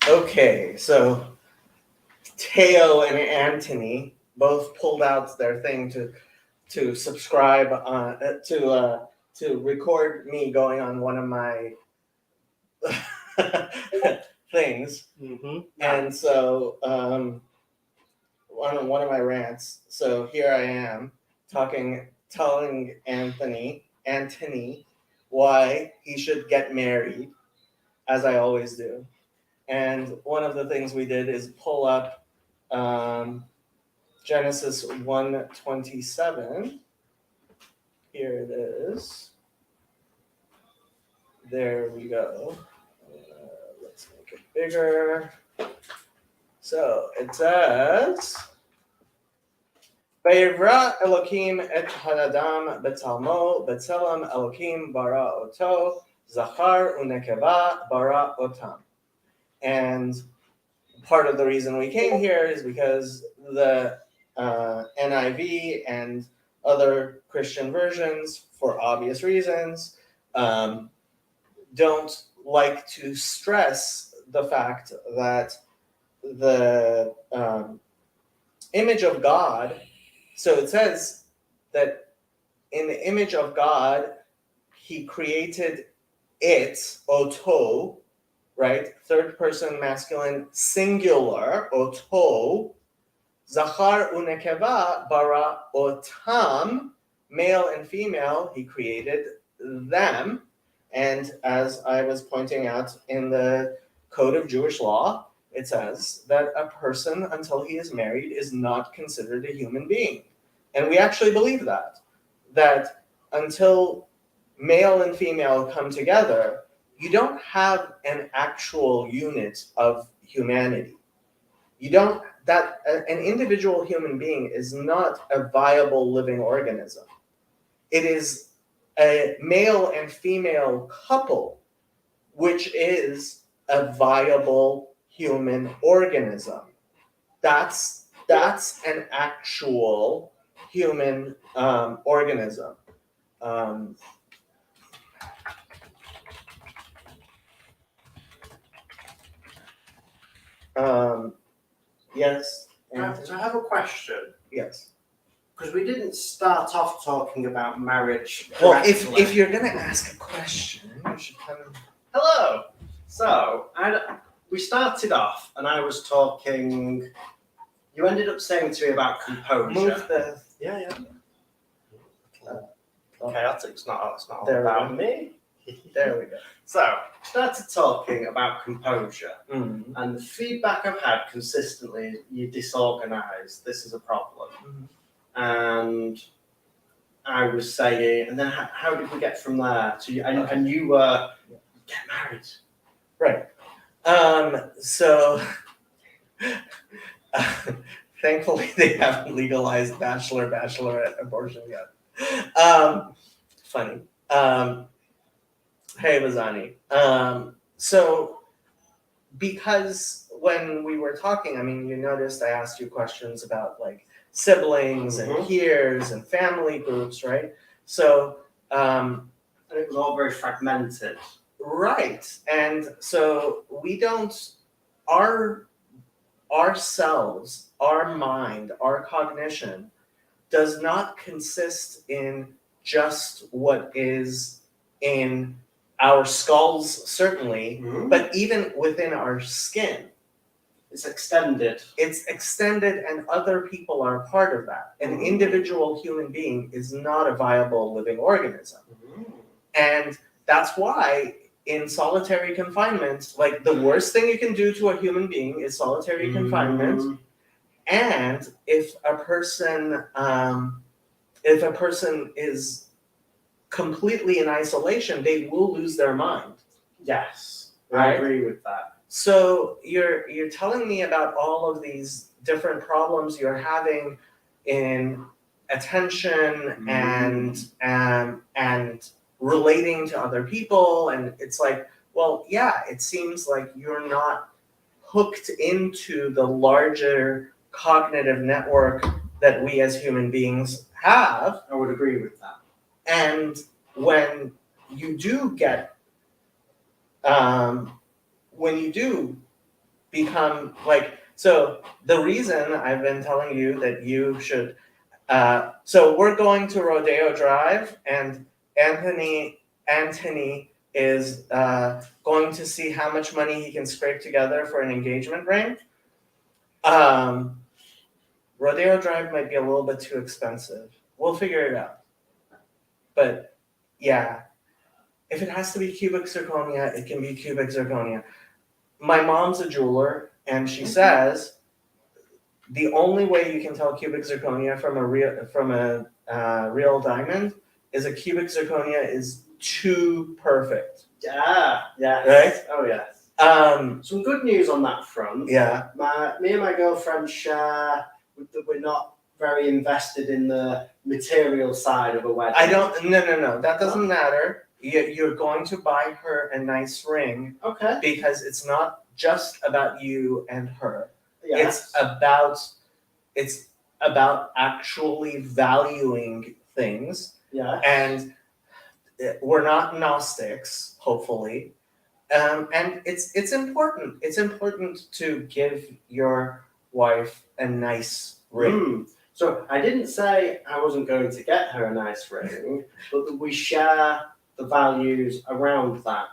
Okay, so Teo and Anthony both pulled out their thing to subscribe to record me going on one of my things, and so one of my rants. So here I am telling Anthony why he should get married, as I always do. And one of the things we did is pull up Genesis 1:27. Here it is. There we go. Let's make it bigger. So it says, "Vayivra Elokim et hadam betalmo betzelem Elokim bara oto zachar unekeva bara otam." And part of the reason we came here is because the NIV and other Christian versions, for obvious reasons, don't like to stress the fact that the image of God, so it says that in the image of God, he created it, oto, right? Third person masculine singular, oto, zachar unekeva bara otam, male and female, he created them. And as I was pointing out in the Code of Jewish Law, it says that a person until he is married is not considered a human being. And we actually believe that until male and female come together, you don't have an actual unit of humanity. You don't, that an individual human being is not a viable living organism. It is a male and female couple, which is a viable human organism. That's an actual human organism. Yes. So I have a question. Yes. Because we didn't start off talking about marriage. Well, if you're gonna ask a question, you should kind of. Hello. So we started off, and I was talking. You ended up saying to me about composure. Move the. Yeah. Chaotic's not. It's not all There we about go. me. There we go. So started talking about composure, Mm-hmm. and the feedback I've had consistently is you're disorganized. This is a problem. Mm-hmm. And I was saying, and then how did we get from there to and you were get married, right? So thankfully they haven't legalized bachelorette abortion yet. Funny. Hey Bazani. So because when we were talking, I mean, you noticed I asked you questions about like siblings and peers and family groups, right? So and it was all very fragmented. Right. And so we don't, ourselves, our mind, our cognition does not consist in just what is in our skulls, certainly, but even within our skin. It's extended. It's extended, and other people are part of that. An individual human being is not a viable living organism. And that's why in solitary confinement, like the worst thing you can do to a human being is solitary confinement. And if a person is completely in isolation, they will lose their mind. Yes, right? I agree with that. So you're telling me about all of these different problems you're having in attention and relating to other people, and it's like, well, yeah, it seems like you're not hooked into the larger cognitive network that we as human beings have. I would agree with that. And when you do get become like, so the reason I've been telling you that you should, so we're going to Rodeo Drive, and Anthony is going to see how much money he can scrape together for an engagement ring. Rodeo Drive might be a little bit too expensive. We'll figure it out. But yeah, if it has to be cubic zirconia, it can be cubic zirconia. My mom's a jeweler, and she says the only way you can tell cubic zirconia from a real diamond is a cubic zirconia is too perfect. Yeah, yes. Right? Oh, yes. Some good news on that front. Yeah. Me and my girlfriend share that we're not very invested in the material side of a wedding. No. That doesn't matter. You're going to buy her a nice ring. Okay. Because it's not just about you and her. Yes. It's about actually valuing things. Yeah. And we're not Gnostics, hopefully. And it's important. It's important to give your wife a nice ring. So I didn't say I wasn't going to get her a nice ring, but that we share the values around that.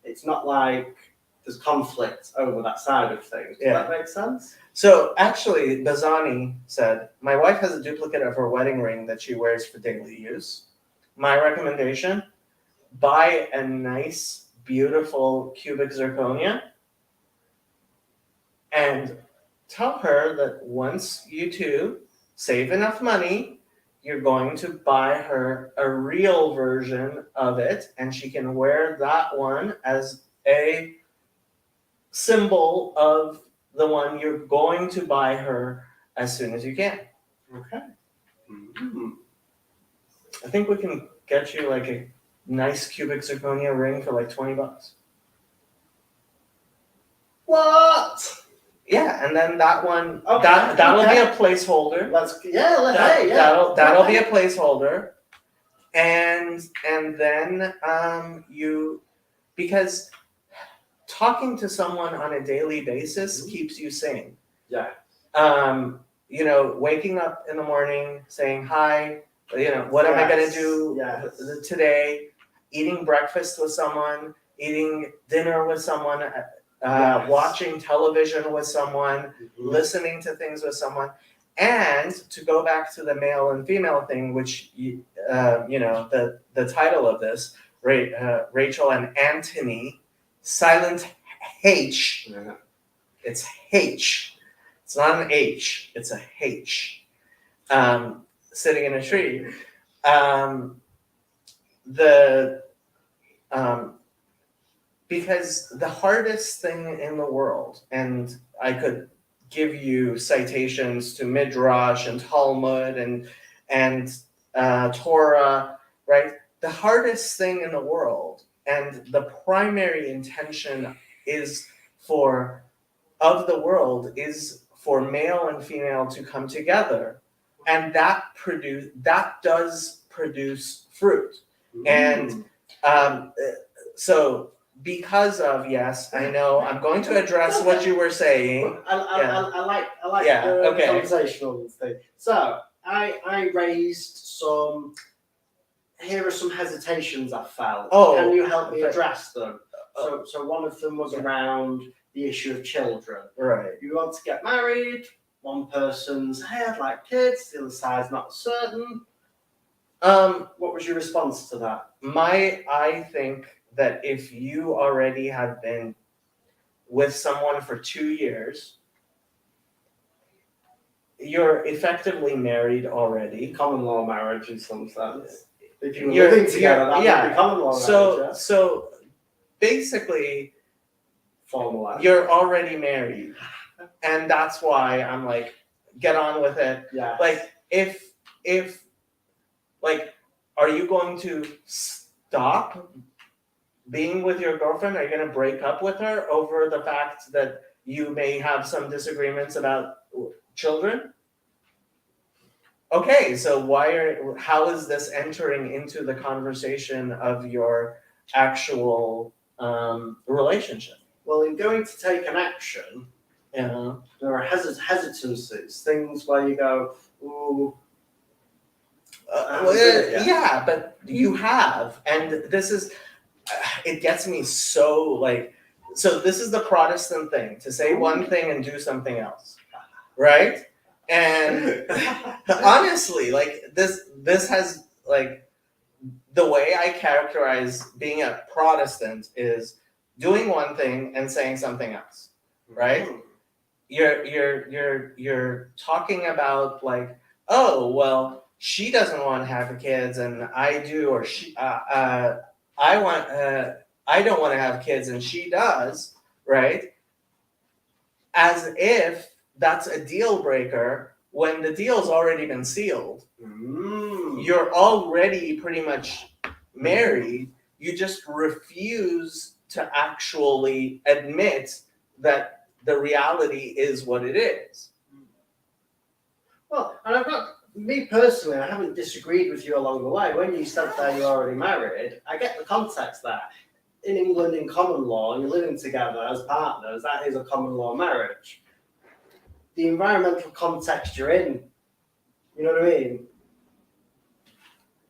It's not like there's conflict over that side of things. Does that make sense? So actually, Bazani said, my wife has a duplicate of her wedding ring that she wears for daily use. My recommendation, buy a nice, beautiful cubic zirconia and tell her that once you two save enough money, you're going to buy her a real version of it, and she can wear that one as a symbol of the one you're going to buy her as soon as you can. Okay. I think we can get you like a nice cubic zirconia ring for like $20. What? Yeah, and then that one, Okay, that'll be a placeholder. That'll be a placeholder, and then because talking to someone on a daily basis keeps you sane. Yeah. Waking up in the morning, saying hi. What am I gonna do today? Eating breakfast with someone, eating dinner with someone. Watching television with someone, listening to things with someone, and to go back to the male and female thing, which the title of this, Rachel and Anthony, silent H. It's H. It's not an H. It's a H. Sitting in a tree. Because the hardest thing in the world, and I could give you citations to Midrash and Talmud and Torah, right? The hardest thing in the world, and the primary intention of the world is for male and female to come together, and that does produce fruit, and so. Because of, yes, I know, I'm going to address what you were saying. I like the conversational thing. So I raised some. Here are some hesitations I felt. Can you help me address them? So one of them was around the issue of children. Right. You want to get married. One person's, hey, I'd like kids. The other side's not certain. What was your response to that? I think that if you already have been with someone for 2 years, you're effectively married already. Common law marriage in some sense. If you were living together, that would be common law marriage. So basically, formalized. You're already married. And that's why I'm like, get on with it. Yeah. Like, if are you going to stop being with your girlfriend? Are you going to break up with her over the fact that you may have some disagreements about children? Okay, so how is this entering into the conversation of your actual relationship? Well, in going to take an action, Yeah. There are hesitancies, things where you go, ooh. Yeah, but you have, and this is, it gets me so like, so this is the Protestant thing, to say one thing and do something else, right? And honestly, like this has like, the way I characterize being a Protestant is doing one thing and saying something else, right? You're talking about like, oh well, she doesn't want to have kids and I do, or I don't want to have kids and she does, right? As if that's a deal breaker when the deal's already been sealed. You're already pretty much married. You just refuse to actually admit that the reality is what it is. Well, and me personally, I haven't disagreed with you along the way. When you said that you're already married, I get the context there. In England, in common law, you're living together as partners, that is a common law marriage. The environmental context you're in, you know what I mean?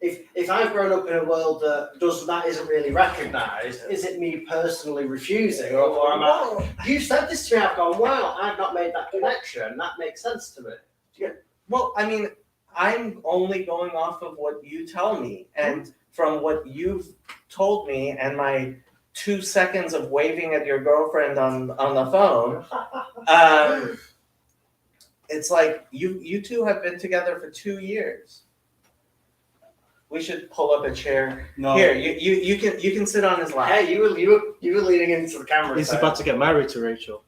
If I've grown up in a world that isn't really recognised, is it me personally refusing, or am I? You said this to me, I've gone, wow, I've not made that connection. That makes sense to me. Yeah. Well, I mean, I'm only going off of what you tell me, and from what you've told me, and my 2 seconds of waving at your girlfriend on the phone, it's like you two have been together for 2 years. We should pull up a chair. No. Here, you can sit on his lap. Hey, you were leaning into the camera. He's about to get married to Rachel.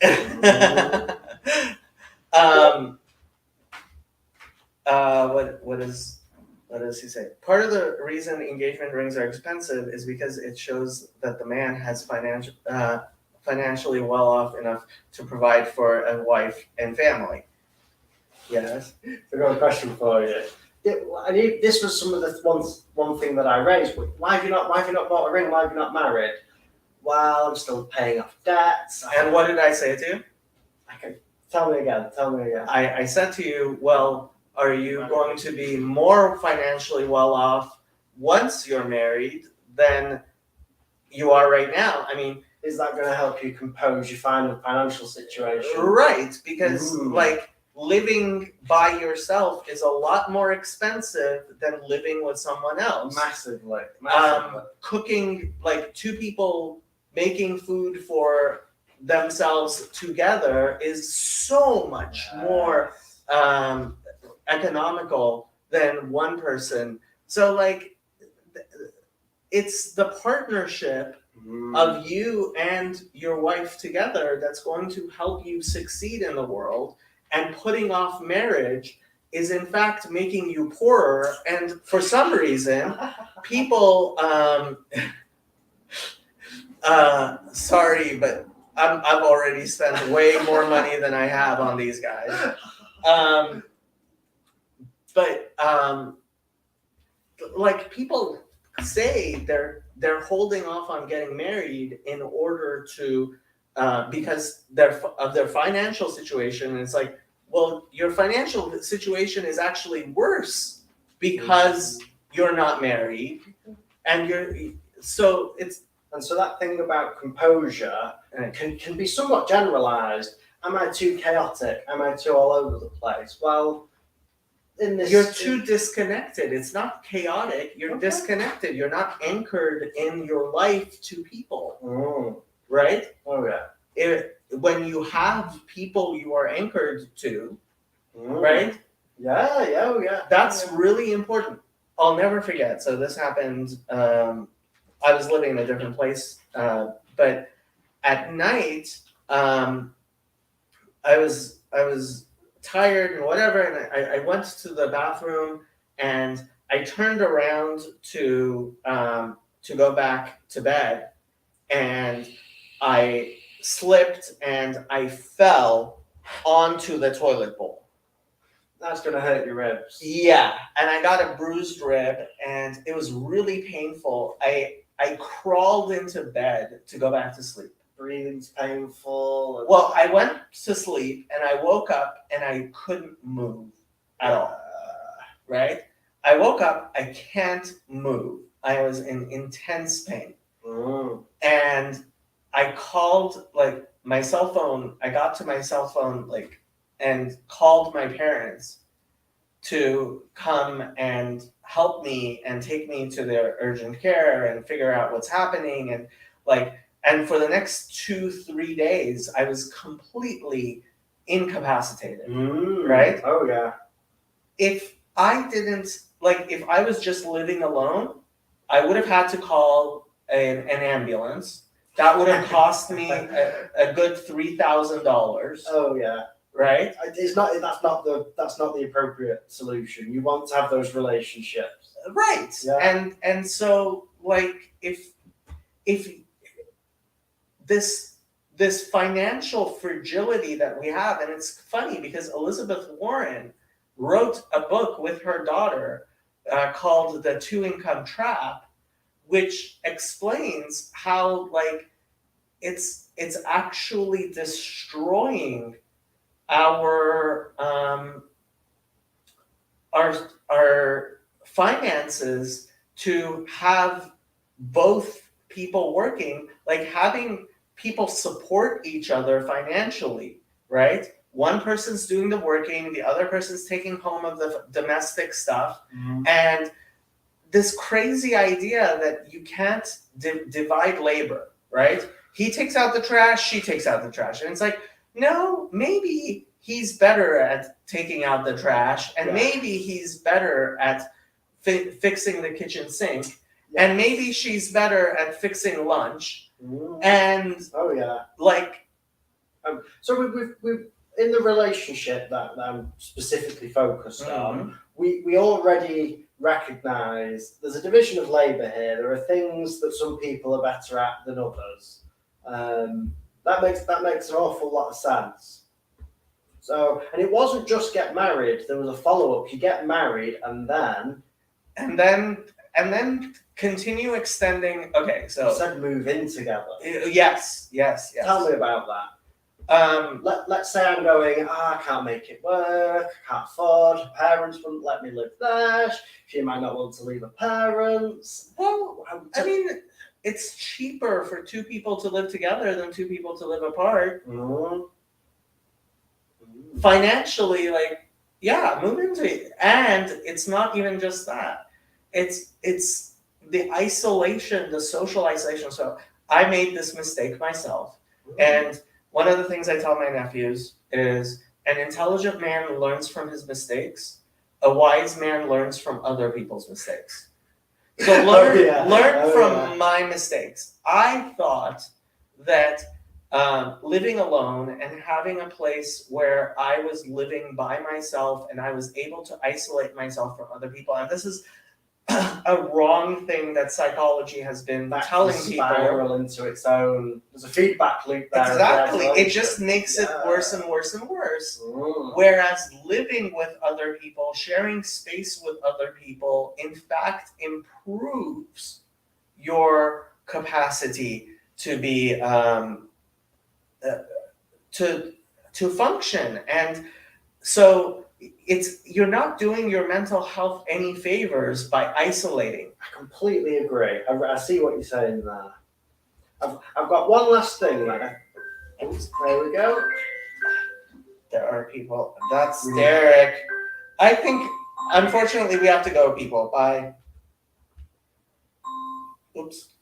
What does he say? Part of the reason engagement rings are expensive is because it shows that the man has financially well off enough to provide for a wife and family. Yes. I've got a question for you. This was some of the one thing that I raised. Why have you not bought a ring? Why have you not married? Well, I'm still paying off debts. And what did I say to you? Okay, tell me again. I said to you, well, are you going to be more financially well off once you're married than you are right now? I mean, is that going to help you compose your financial situation? Right, because like, living by yourself is a lot more expensive than living with someone else. Massively. Cooking, like 2 people making food for themselves together is so much more economical than one person. So like, it's the partnership of you and your wife together that's going to help you succeed in the world. And putting off marriage is in fact making you poorer. And for some reason, people, sorry, but I've already spent way more money than I have on these guys. Like people say they're holding off on getting married in order to, because of their financial situation. And it's like, well, your financial situation is actually worse because you're not married, and so that thing about composure can be somewhat generalized. Am I too chaotic? Am I too all over the place? Well, you're too disconnected. It's not chaotic. You're disconnected. You're not anchored in your life to people. Right? Oh yeah. When you have people you are anchored to, right? Yeah. That's really important. I'll never forget. So this happened. I was living in a different place, but at night, I was tired and whatever, and I went to the bathroom and I turned around to go back to bed, and I slipped and I fell onto the toilet bowl. That's gonna hurt your ribs. Yeah, and I got a bruised rib, and it was really painful. I crawled into bed to go back to sleep. breathing's painful. Well, I went to sleep and I woke up and I couldn't move at all. Right? I woke up, I can't move. I was in intense pain. And I called my cell phone. I got to my cell phone and called my parents to come and help me and take me to their urgent care and figure out what's happening. And for the next 2-3 days, I was completely incapacitated. Right? Oh yeah. If I was just living alone, I would have had to call an ambulance. That would have cost me a good $3,000. Oh yeah. Right? That's not the appropriate solution. You want to have those relationships. Right. Yeah. And so if this financial fragility that we have, and it's funny because Elizabeth Warren wrote a book with her daughter called The Two-Income Trap, which explains how it's actually destroying our finances to have both people working, having people support each other financially, right? One person's doing the working, the other person's taking home of the domestic stuff. And this crazy idea that you can't divide labor, right? He takes out the trash, she takes out the trash. And it's no, maybe he's better at taking out the trash, and maybe he's better at fixing the kitchen sink, and maybe she's better at fixing lunch. And oh yeah, so we've in the relationship that I'm specifically focused on, we already recognize there's a division of labor here. There are things that some people are better at than others. That makes an awful lot of sense. So, and it wasn't just get married. There was a follow-up. You get married and then continue extending. Okay, so you said move in together. Yes. Tell me about that. Let's say I'm going, I can't make it work, I can't afford, her parents wouldn't let me live there, she might not want to leave her parents. Well, I mean, it's cheaper for two people to live together than two people to live apart. Financially, move into it. And it's not even just that. It's the isolation, the social isolation. So I made this mistake myself. And one of the things I tell my nephews is an intelligent man learns from his mistakes. A wise man learns from other people's mistakes. So learn from my mistakes. I thought that living alone and having a place where I was living by myself and I was able to isolate myself from other people, and this is a wrong thing that psychology has been telling people. Spiral into its own. There's a feedback loop there. Exactly. It just makes it worse and worse and worse. Whereas living with other people, sharing space with other people, in fact, improves your capacity to be to function. And so you're not doing your mental health any favors by isolating. I completely agree. I see what you're saying there. I've got one last thing there. Oops, there we go. There are people. That's Derek. I think, unfortunately, we have to go, people. Bye. Oops.